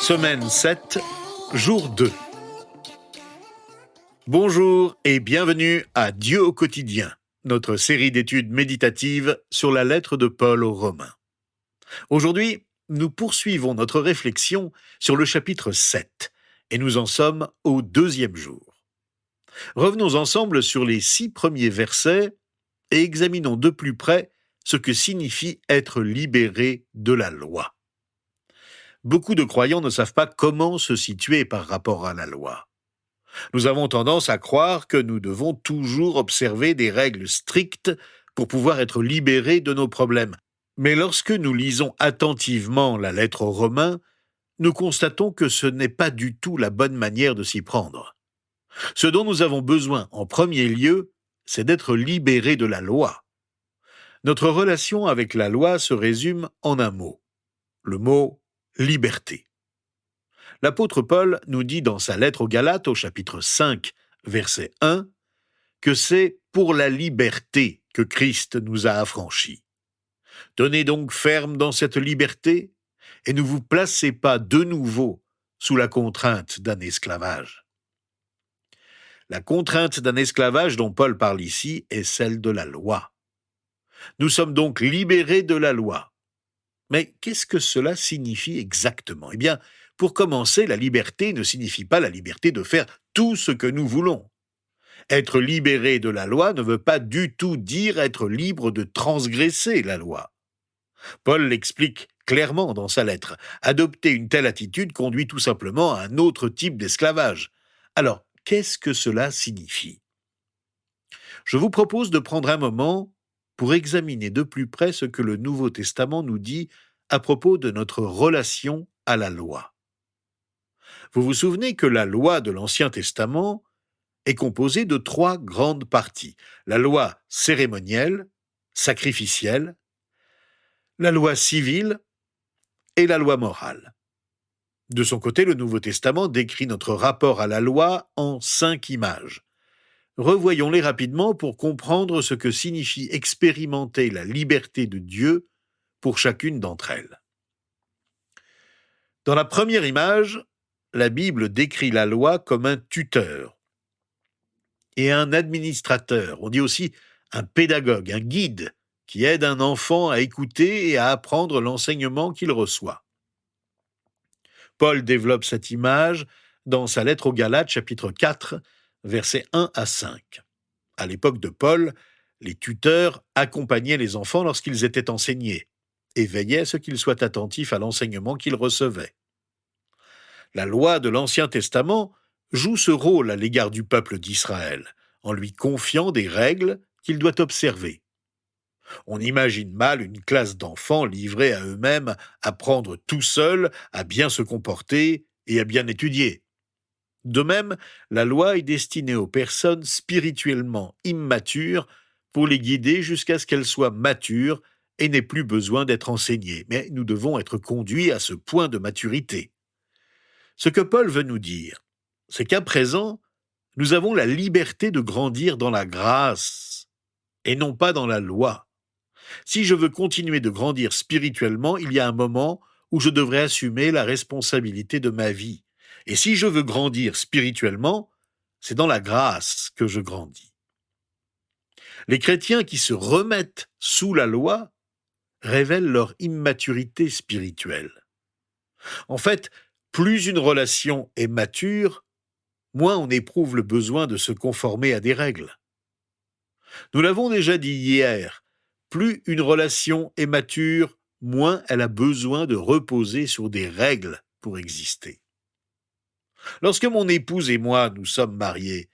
Semaine 7, jour 2. Bonjour et bienvenue à Dieu au quotidien, notre série d'études méditatives sur la lettre de Paul aux Romains. Aujourd'hui, nous poursuivons notre réflexion sur le chapitre 7 et nous en sommes au 2e jour. Revenons ensemble sur les 6 premiers versets et examinons de plus près ce que signifie être libéré de la loi. Beaucoup de croyants ne savent pas comment se situer par rapport à la loi. Nous avons tendance à croire que nous devons toujours observer des règles strictes pour pouvoir être libérés de nos problèmes. Mais lorsque nous lisons attentivement la lettre aux Romains, nous constatons que ce n'est pas du tout la bonne manière de s'y prendre. Ce dont nous avons besoin en premier lieu, c'est d'être libérés de la loi. Notre relation avec la loi se résume en un mot, le mot liberté. L'apôtre Paul nous dit dans sa lettre aux Galates au chapitre 5, verset 1, que c'est pour la liberté que Christ nous a affranchis. Tenez donc ferme dans cette liberté et ne vous placez pas de nouveau sous la contrainte d'un esclavage. La contrainte d'un esclavage dont Paul parle ici est celle de la loi. Nous sommes donc libérés de la loi. Mais qu'est-ce que cela signifie exactement ? Eh bien, pour commencer, la liberté ne signifie pas la liberté de faire tout ce que nous voulons. Être libéré de la loi ne veut pas du tout dire être libre de transgresser la loi. Paul l'explique clairement dans sa lettre. Adopter une telle attitude conduit tout simplement à un autre type d'esclavage. Alors, qu'est-ce que cela signifie ? Je vous propose de prendre un moment pour examiner de plus près ce que le Nouveau Testament nous dit à propos de notre relation à la loi. Vous vous souvenez que la loi de l'Ancien Testament est composée de 3 grandes parties. La loi cérémonielle, sacrificielle, la loi civile et la loi morale. De son côté, le Nouveau Testament décrit notre rapport à la loi en 5 images. Revoyons-les rapidement pour comprendre ce que signifie expérimenter la liberté de Dieu pour chacune d'entre elles. Dans la première image, la Bible décrit la loi comme un tuteur et un administrateur. On dit aussi un pédagogue, un guide qui aide un enfant à écouter et à apprendre l'enseignement qu'il reçoit. Paul développe cette image dans sa lettre aux Galates, chapitre 4, versets 1 à 5. À l'époque de Paul, les tuteurs accompagnaient les enfants lorsqu'ils étaient enseignés et veillaient à ce qu'ils soient attentifs à l'enseignement qu'ils recevaient. La loi de l'Ancien Testament joue ce rôle à l'égard du peuple d'Israël, en lui confiant des règles qu'il doit observer. On imagine mal une classe d'enfants livrés à eux-mêmes, à apprendre tout seuls, à bien se comporter et à bien étudier. De même, la loi est destinée aux personnes spirituellement immatures pour les guider jusqu'à ce qu'elles soient matures et n'aient plus besoin d'être enseignées. Mais nous devons être conduits à ce point de maturité. Ce que Paul veut nous dire, c'est qu'à présent, nous avons la liberté de grandir dans la grâce et non pas dans la loi. Si je veux continuer de grandir spirituellement, il y a un moment où je devrais assumer la responsabilité de ma vie. Et si je veux grandir spirituellement, c'est dans la grâce que je grandis. Les chrétiens qui se remettent sous la loi révèlent leur immaturité spirituelle. En fait, plus une relation est mature, moins on éprouve le besoin de se conformer à des règles. Nous l'avons déjà dit hier, plus une relation est mature, moins elle a besoin de reposer sur des règles pour exister. Lorsque mon épouse et moi nous sommes mariés,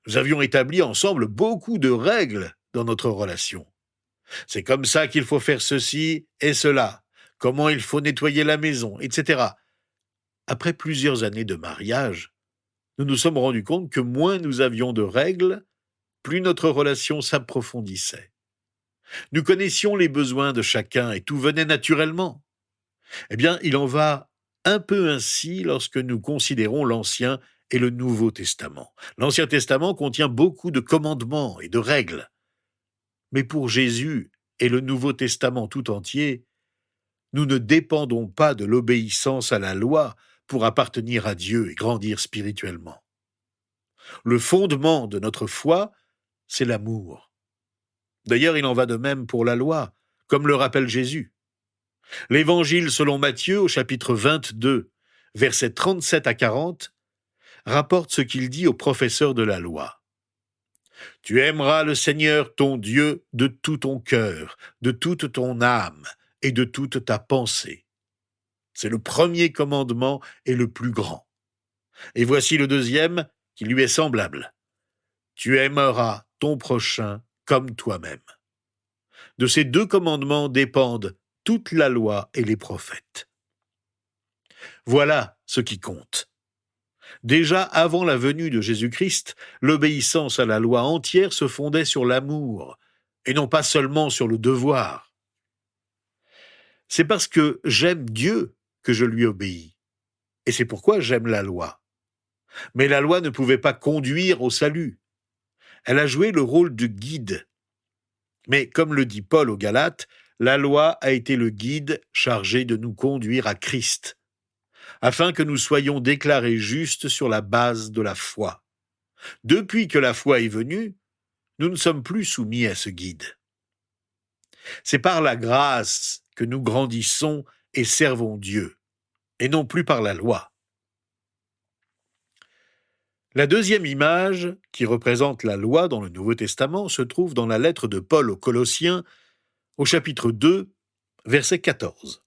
nous avions établi ensemble beaucoup de règles dans notre relation. C'est comme ça qu'il faut faire ceci et cela, comment il faut nettoyer la maison, etc. Après plusieurs années de mariage, nous nous sommes rendus compte que moins nous avions de règles, plus notre relation s'approfondissait. Nous connaissions les besoins de chacun et tout venait naturellement. Eh bien, il en va un peu ainsi lorsque nous considérons l'Ancien et le Nouveau Testament. L'Ancien Testament contient beaucoup de commandements et de règles. Mais pour Jésus et le Nouveau Testament tout entier, nous ne dépendons pas de l'obéissance à la loi pour appartenir à Dieu et grandir spirituellement. Le fondement de notre foi, c'est l'amour. D'ailleurs, il en va de même pour la loi, comme le rappelle Jésus. L'Évangile selon Matthieu, au chapitre 22, versets 37 à 40, rapporte ce qu'il dit au professeur de la loi. « Tu aimeras le Seigneur ton Dieu de tout ton cœur, de toute ton âme et de toute ta pensée. » C'est le premier commandement et le plus grand. Et voici le deuxième qui lui est semblable. « Tu aimeras ton prochain comme toi-même. » De ces deux commandements dépendent toute la loi et les prophètes. Voilà ce qui compte. Déjà avant la venue de Jésus-Christ, l'obéissance à la loi entière se fondait sur l'amour, et non pas seulement sur le devoir. C'est parce que j'aime Dieu que je lui obéis, et c'est pourquoi j'aime la loi. Mais la loi ne pouvait pas conduire au salut. Elle a joué le rôle de guide. Mais comme le dit Paul aux Galates, la loi a été le guide chargé de nous conduire à Christ, afin que nous soyons déclarés justes sur la base de la foi. Depuis que la foi est venue, nous ne sommes plus soumis à ce guide. C'est par la grâce que nous grandissons et servons Dieu, et non plus par la loi. La deuxième image, qui représente la loi dans le Nouveau Testament, se trouve dans la lettre de Paul aux Colossiens, au chapitre 2, verset 14,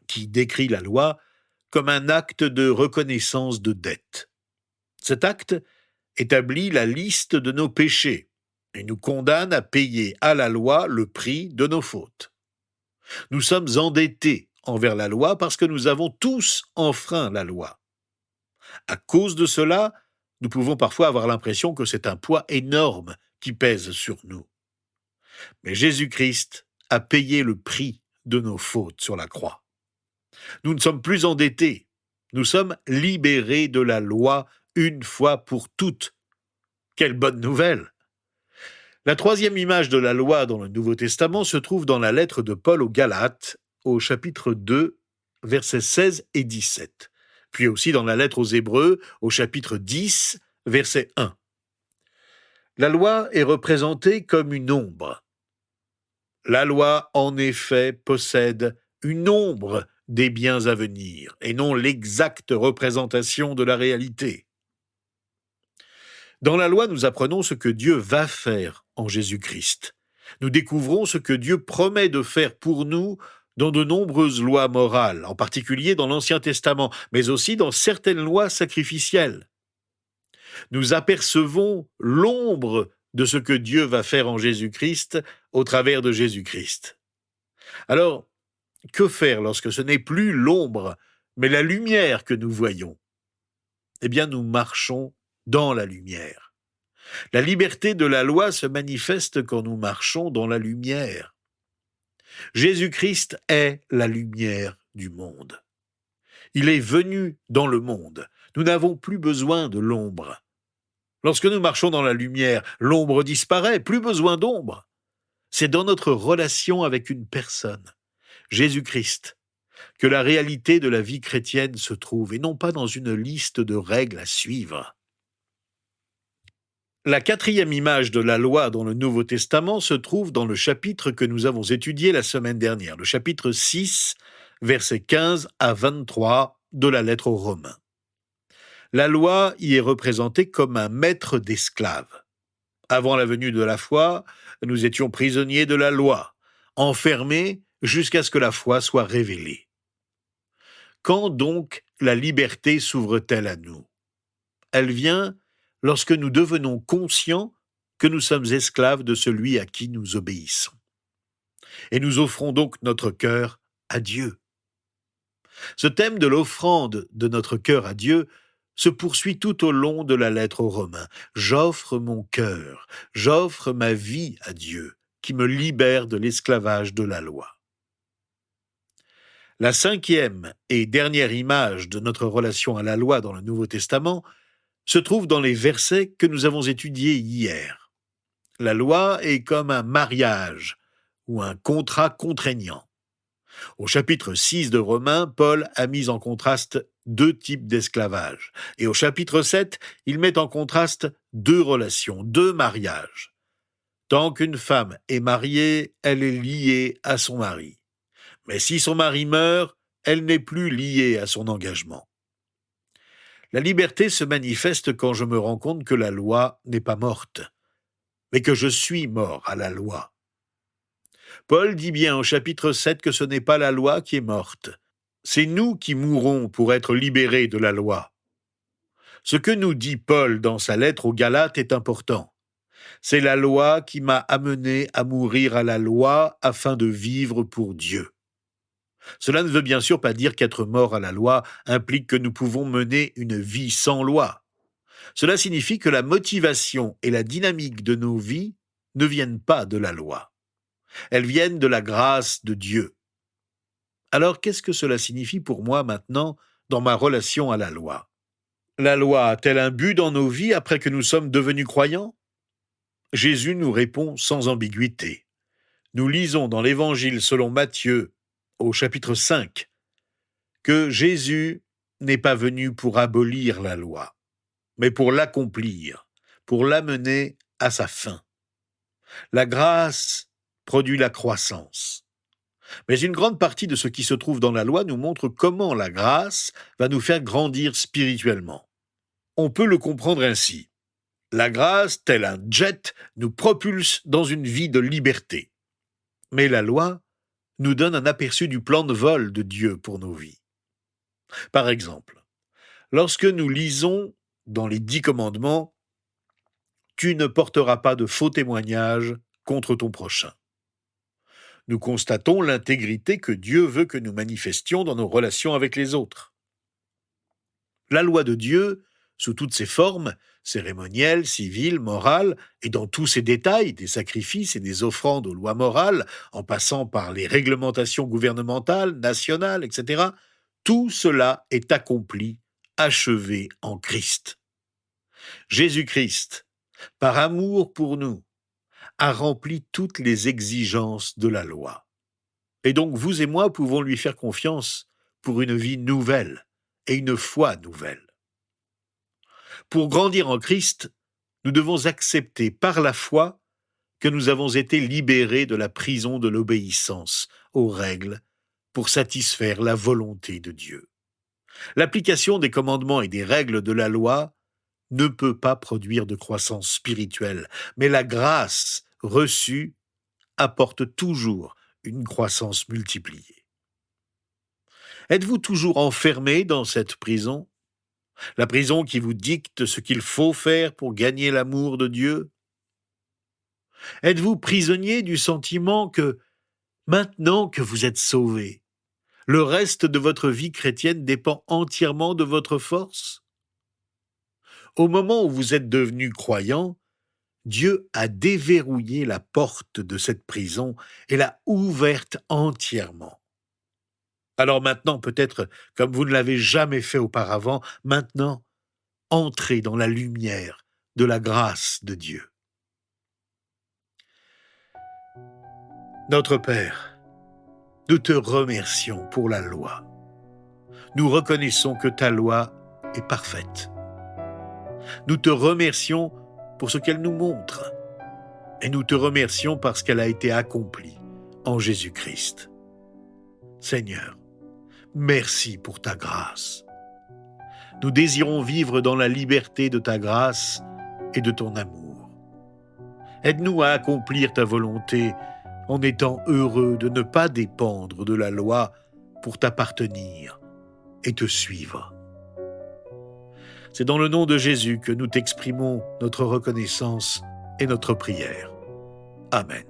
qui décrit la loi comme un acte de reconnaissance de dette. Cet acte établit la liste de nos péchés et nous condamne à payer à la loi le prix de nos fautes. Nous sommes endettés envers la loi parce que nous avons tous enfreint la loi. À cause de cela, nous pouvons parfois avoir l'impression que c'est un poids énorme qui pèse sur nous. Mais Jésus-Christ a payé le prix de nos fautes sur la croix. Nous ne sommes plus endettés, nous sommes libérés de la loi une fois pour toutes. Quelle bonne nouvelle! La troisième image de la loi dans le Nouveau Testament se trouve dans la lettre de Paul aux Galates, au chapitre 2, versets 16 et 17, puis aussi dans la lettre aux Hébreux, au chapitre 10, verset 1. La loi est représentée comme une ombre. La loi, en effet, possède une ombre des biens à venir, et non l'exacte représentation de la réalité. Dans la loi, nous apprenons ce que Dieu va faire en Jésus-Christ. Nous découvrons ce que Dieu promet de faire pour nous dans de nombreuses lois morales, en particulier dans l'Ancien Testament, mais aussi dans certaines lois sacrificielles. Nous apercevons l'ombre de ce que Dieu va faire en Jésus-Christ au travers de Jésus-Christ. Alors, que faire lorsque ce n'est plus l'ombre, mais la lumière que nous voyons? Eh bien, nous marchons dans la lumière. La liberté de la loi se manifeste quand nous marchons dans la lumière. Jésus-Christ est la lumière du monde. Il est venu dans le monde. Nous n'avons plus besoin de l'ombre. Lorsque nous marchons dans la lumière, l'ombre disparaît, plus besoin d'ombre. C'est dans notre relation avec une personne, Jésus-Christ, que la réalité de la vie chrétienne se trouve, et non pas dans une liste de règles à suivre. La quatrième image de la loi dans le Nouveau Testament se trouve dans le chapitre que nous avons étudié la semaine dernière, le chapitre 6, versets 15 à 23 de la lettre aux Romains. La loi y est représentée comme un maître d'esclaves. Avant la venue de la foi, nous étions prisonniers de la loi, enfermés jusqu'à ce que la foi soit révélée. Quand donc la liberté s'ouvre-t-elle à nous? Elle vient lorsque nous devenons conscients que nous sommes esclaves de celui à qui nous obéissons. Et nous offrons donc notre cœur à Dieu. Ce thème de l'offrande de notre cœur à Dieu se poursuit tout au long de la lettre aux Romains. J'offre mon cœur, j'offre ma vie à Dieu, qui me libère de l'esclavage de la loi. La cinquième et dernière image de notre relation à la loi dans le Nouveau Testament se trouve dans les versets que nous avons étudiés hier. La loi est comme un mariage ou un contrat contraignant. Au chapitre 6 de Romains, Paul a mis en contraste deux types d'esclavage. Et au chapitre 7, il met en contraste deux relations, deux mariages. Tant qu'une femme est mariée, elle est liée à son mari. Mais si son mari meurt, elle n'est plus liée à son engagement. La liberté se manifeste quand je me rends compte que la loi n'est pas morte, mais que je suis mort à la loi. Paul dit bien au chapitre 7 que ce n'est pas la loi qui est morte. C'est nous qui mourrons pour être libérés de la loi. Ce que nous dit Paul dans sa lettre aux Galates est important. C'est la loi qui m'a amené à mourir à la loi afin de vivre pour Dieu. Cela ne veut bien sûr pas dire qu'être mort à la loi implique que nous pouvons mener une vie sans loi. Cela signifie que la motivation et la dynamique de nos vies ne viennent pas de la loi. Elles viennent de la grâce de Dieu. Alors qu'est-ce que cela signifie pour moi maintenant dans ma relation à la loi ? La loi a-t-elle un but dans nos vies après que nous sommes devenus croyants ? Jésus nous répond sans ambiguïté. Nous lisons dans l'Évangile selon Matthieu, au chapitre 5, que Jésus n'est pas venu pour abolir la loi, mais pour l'accomplir, pour l'amener à sa fin. La grâce produit la croissance. Mais une grande partie de ce qui se trouve dans la loi nous montre comment la grâce va nous faire grandir spirituellement. On peut le comprendre ainsi. La grâce, tel un jet, nous propulse dans une vie de liberté. Mais la loi nous donne un aperçu du plan de vol de Dieu pour nos vies. Par exemple, lorsque nous lisons dans les 10 commandements « Tu ne porteras pas de faux témoignages contre ton prochain », nous constatons l'intégrité que Dieu veut que nous manifestions dans nos relations avec les autres. La loi de Dieu, sous toutes ses formes, cérémonielles, civiles, morales, et dans tous ses détails, des sacrifices et des offrandes aux lois morales, en passant par les réglementations gouvernementales, nationales, etc., tout cela est accompli, achevé en Christ. Jésus-Christ, par amour pour nous, a rempli toutes les exigences de la loi. Et donc vous et moi pouvons lui faire confiance pour une vie nouvelle et une foi nouvelle. Pour grandir en Christ, nous devons accepter par la foi que nous avons été libérés de la prison de l'obéissance aux règles pour satisfaire la volonté de Dieu. L'application des commandements et des règles de la loi ne peut pas produire de croissance spirituelle, mais la grâce reçue apporte toujours une croissance multipliée. Êtes-vous toujours enfermé dans cette prison ? La prison qui vous dicte ce qu'il faut faire pour gagner l'amour de Dieu ? Êtes-vous prisonnier du sentiment que, maintenant que vous êtes sauvé, le reste de votre vie chrétienne dépend entièrement de votre force ? Au moment où vous êtes devenu croyant, Dieu a déverrouillé la porte de cette prison et l'a ouverte entièrement. Alors maintenant, peut-être comme vous ne l'avez jamais fait auparavant, maintenant, entrez dans la lumière de la grâce de Dieu. Notre Père, nous te remercions pour la loi. Nous reconnaissons que ta loi est parfaite. Nous te remercions pour ce qu'elle nous montre. Et nous te remercions parce qu'elle a été accomplie en Jésus-Christ. Seigneur, merci pour ta grâce. Nous désirons vivre dans la liberté de ta grâce et de ton amour. Aide-nous à accomplir ta volonté en étant heureux de ne pas dépendre de la loi pour t'appartenir et te suivre. C'est dans le nom de Jésus que nous t'exprimons notre reconnaissance et notre prière. Amen.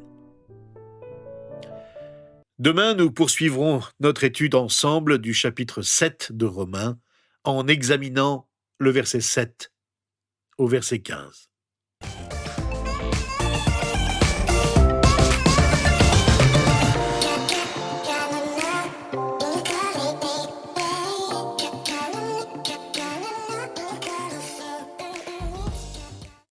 Demain, nous poursuivrons notre étude ensemble du chapitre 7 de Romains en examinant le verset 7 au verset 15.